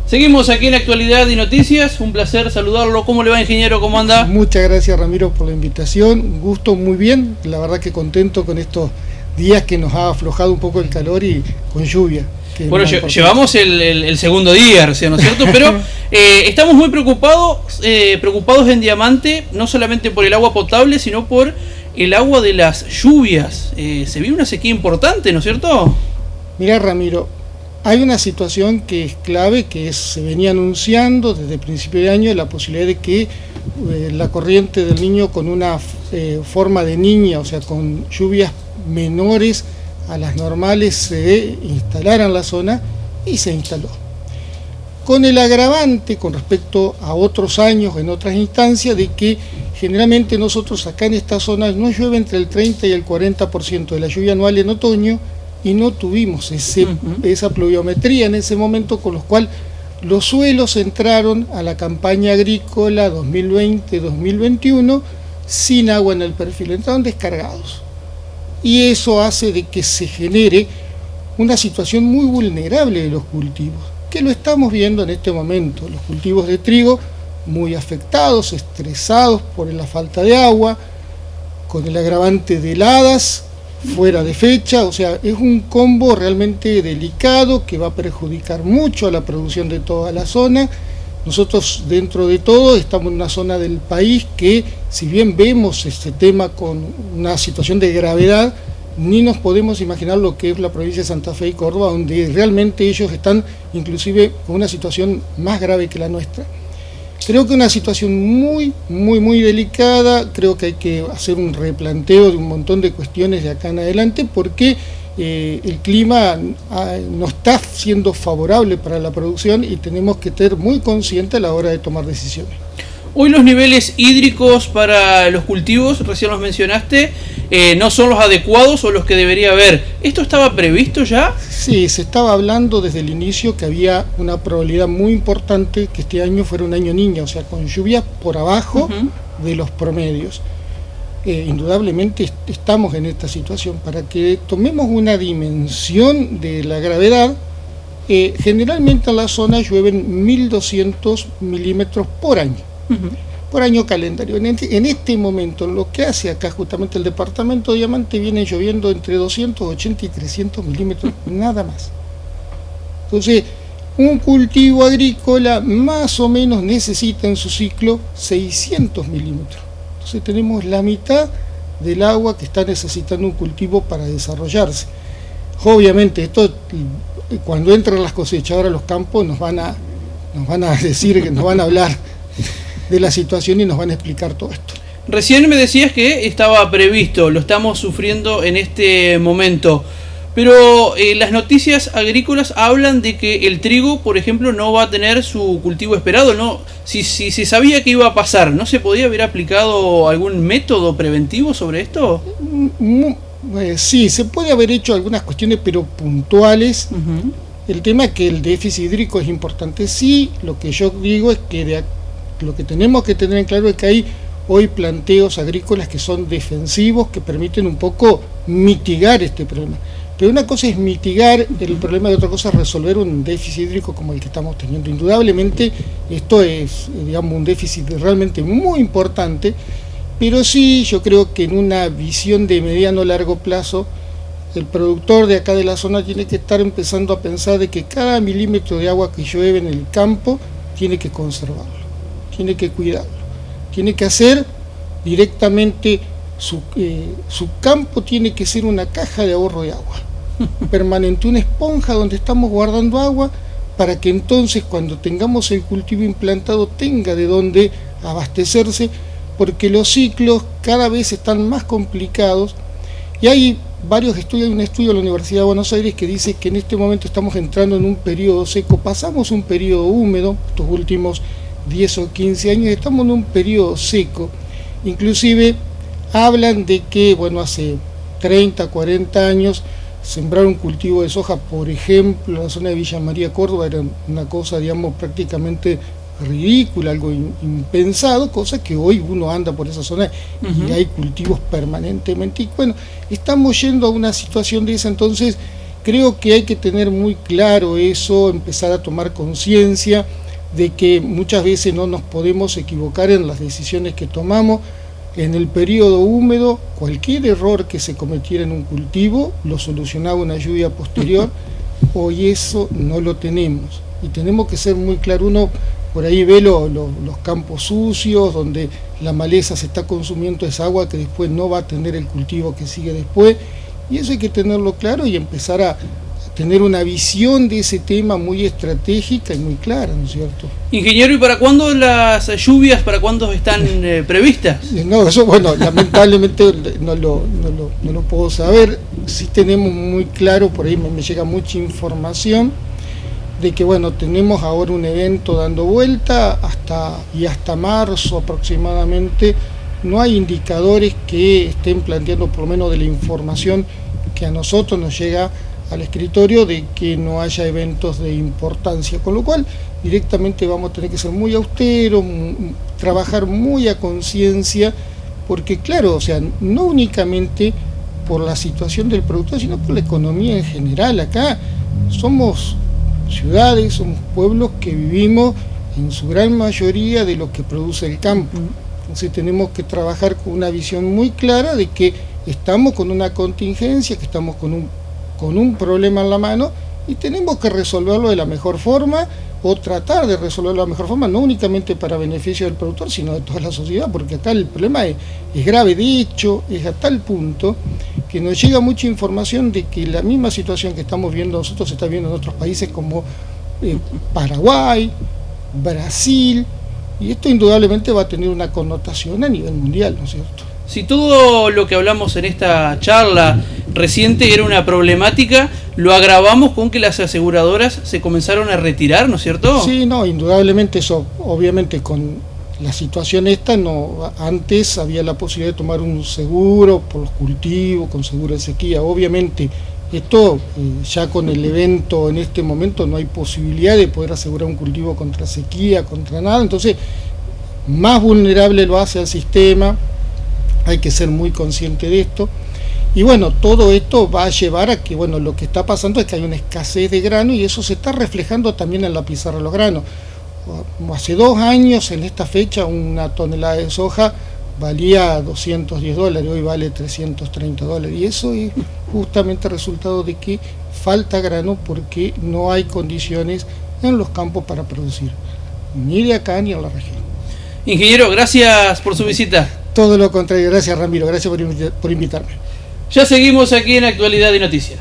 Seguimos aquí en Actualidad y Noticias, un placer saludarlo. ¿Cómo le va, ingeniero? ¿Cómo anda? Muchas gracias, Ramiro, por la invitación. Un gusto, muy bien. La verdad que contento con estos días que nos ha aflojado un poco el calor y con lluvia. Bueno, llevamos el segundo día recién, ¿no es cierto? Pero estamos muy preocupados en Diamante, no solamente por el agua potable, sino por el agua de las lluvias. Se viene una sequía importante, ¿no es cierto? Mirá, Ramiro, hay una situación que es clave, se venía anunciando desde el principio de año, la posibilidad de que la corriente del Niño con una forma de niña, o sea, con lluvias menores a las normales, se instalara en la zona, y se instaló. Con el agravante con respecto a otros años, en otras instancias, de que generalmente nosotros acá en esta zona no llueve entre el 30 y el 40% de la lluvia anual en otoño, y no tuvimos esa pluviometría en ese momento, con lo cual los suelos entraron a la campaña agrícola 2020-2021 sin agua en el perfil, entraron descargados. Y eso hace de que se genere una situación muy vulnerable de los cultivos, que lo estamos viendo en este momento. Los cultivos de trigo muy afectados, estresados por la falta de agua, con el agravante de heladas fuera de fecha, o sea, es un combo realmente delicado que va a perjudicar mucho a la producción de toda la zona. Nosotros, dentro de todo, estamos en una zona del país que, si bien vemos este tema con una situación de gravedad, ni nos podemos imaginar lo que es la provincia de Santa Fe y Córdoba, donde realmente ellos están inclusive con una situación más grave que la nuestra. Creo que una situación muy delicada. Creo que hay que hacer un replanteo de un montón de cuestiones de acá en adelante, porque el clima no está siendo favorable para la producción y tenemos que ser muy conscientes a la hora de tomar decisiones. Hoy los niveles hídricos para los cultivos, recién los mencionaste, no son los adecuados o los que debería haber. ¿Esto estaba previsto ya? Sí, se estaba hablando desde el inicio que había una probabilidad muy importante que este año fuera un año niña, o sea, con lluvias por abajo de los promedios. Indudablemente estamos en esta situación. Para que tomemos una dimensión de la gravedad, generalmente en la zona llueven 1200 milímetros por año. Por año calendario. En este momento, lo que hace acá justamente el departamento de Diamante, viene lloviendo entre 280 y 300 milímetros, nada más. Entonces, un cultivo agrícola más o menos necesita en su ciclo 600 milímetros. Entonces tenemos la mitad del agua que está necesitando un cultivo para desarrollarse. Obviamente, esto, cuando entran las cosechadoras a los campos, nos van a decir, que nos van a hablar de la situación y nos van a explicar todo esto. Recién me decías que estaba previsto, lo estamos sufriendo en este momento, pero las noticias agrícolas hablan de que el trigo, por ejemplo, no va a tener su cultivo esperado, ¿no? Si se sabía que iba a pasar, ¿no se podía haber aplicado algún método preventivo sobre esto? Sí, se puede haber hecho algunas cuestiones, pero puntuales. El tema es que el déficit hídrico es importante. Sí, lo que yo digo es que lo que tenemos que tener en claro es que hay hoy planteos agrícolas que son defensivos, que permiten un poco mitigar este problema. Pero una cosa es mitigar el problema y otra cosa es resolver un déficit hídrico como el que estamos teniendo. Indudablemente esto es, digamos, un déficit realmente muy importante, pero sí, yo creo que en una visión de mediano o largo plazo, el productor de acá de la zona tiene que estar empezando a pensar de que cada milímetro de agua que llueve en el campo tiene que conservarlo, tiene que cuidarlo, tiene que hacer directamente su campo, tiene que ser una caja de ahorro de agua permanente, una esponja donde estamos guardando agua, para que entonces cuando tengamos el cultivo implantado tenga de dónde abastecerse, porque los ciclos cada vez están más complicados. Y hay varios estudios, hay un estudio de la Universidad de Buenos Aires que dice que en este momento estamos entrando en un periodo seco, pasamos un periodo húmedo, estos últimos 10 o 15 años, estamos en un periodo seco. Inclusive hablan de que, bueno, hace 30, 40 años, sembrar un cultivo de soja, por ejemplo, en la zona de Villa María, Córdoba, era una cosa, digamos, prácticamente ridícula, algo impensado, cosa que hoy uno anda por esa zona y hay cultivos permanentemente. Y bueno, estamos yendo a una situación de esa. Entonces creo que hay que tener muy claro eso, empezar a tomar conciencia de que muchas veces no nos podemos equivocar en las decisiones que tomamos. En el periodo húmedo, cualquier error que se cometiera en un cultivo lo solucionaba una lluvia posterior. Hoy eso no lo tenemos y tenemos que ser muy claros. Uno por ahí ve los campos sucios donde la maleza se está consumiendo esa agua que después no va a tener el cultivo que sigue después, y eso hay que tenerlo claro y empezar a tener una visión de ese tema muy estratégica y muy clara, ¿no es cierto? Ingeniero, ¿y para cuándo las lluvias, para cuándo están previstas? No, eso, bueno, lamentablemente no lo puedo saber. Sí tenemos muy claro, por ahí me llega mucha información de que, bueno, tenemos ahora un evento dando vuelta hasta marzo aproximadamente. No hay indicadores que estén planteando, por lo menos de la información que a nosotros nos llega al escritorio, de que no haya eventos de importancia, con lo cual directamente vamos a tener que ser muy austeros, trabajar muy a conciencia, porque claro, o sea, no únicamente por la situación del productor, sino por la economía en general. Acá somos ciudades, somos pueblos que vivimos en su gran mayoría de lo que produce el campo. Entonces tenemos que trabajar con una visión muy clara de que estamos con una contingencia, que estamos con un problema en la mano y tenemos que resolverlo de la mejor forma, o tratar de resolverlo de la mejor forma, no únicamente para beneficio del productor, sino de toda la sociedad, porque acá el problema es grave. De hecho, es a tal punto que nos llega mucha información de que la misma situación que estamos viendo nosotros se está viendo en otros países como Paraguay, Brasil, y esto indudablemente va a tener una connotación a nivel mundial, ¿no es cierto? Si todo lo que hablamos en esta charla reciente era una problemática, lo agravamos con que las aseguradoras se comenzaron a retirar, ¿no es cierto? Sí, no, indudablemente eso, obviamente con la situación esta, no, antes había la posibilidad de tomar un seguro por los cultivos, con seguro de sequía. Obviamente esto ya con el evento en este momento no hay posibilidad de poder asegurar un cultivo contra sequía, contra nada, entonces más vulnerable lo hace al sistema. Hay que ser muy consciente de esto. Y bueno, todo esto va a llevar a que, bueno, lo que está pasando es que hay una escasez de grano y eso se está reflejando también en la pizarra de los granos. Hace 2 años, en esta fecha, una tonelada de soja valía $210, hoy vale $330. Y eso es justamente resultado de que falta grano porque no hay condiciones en los campos para producir, ni de acá ni en la región. Ingeniero, gracias por su visita. Todo lo contrario, gracias Ramiro, gracias por invitarme. Ya seguimos aquí en Actualidad y Noticias.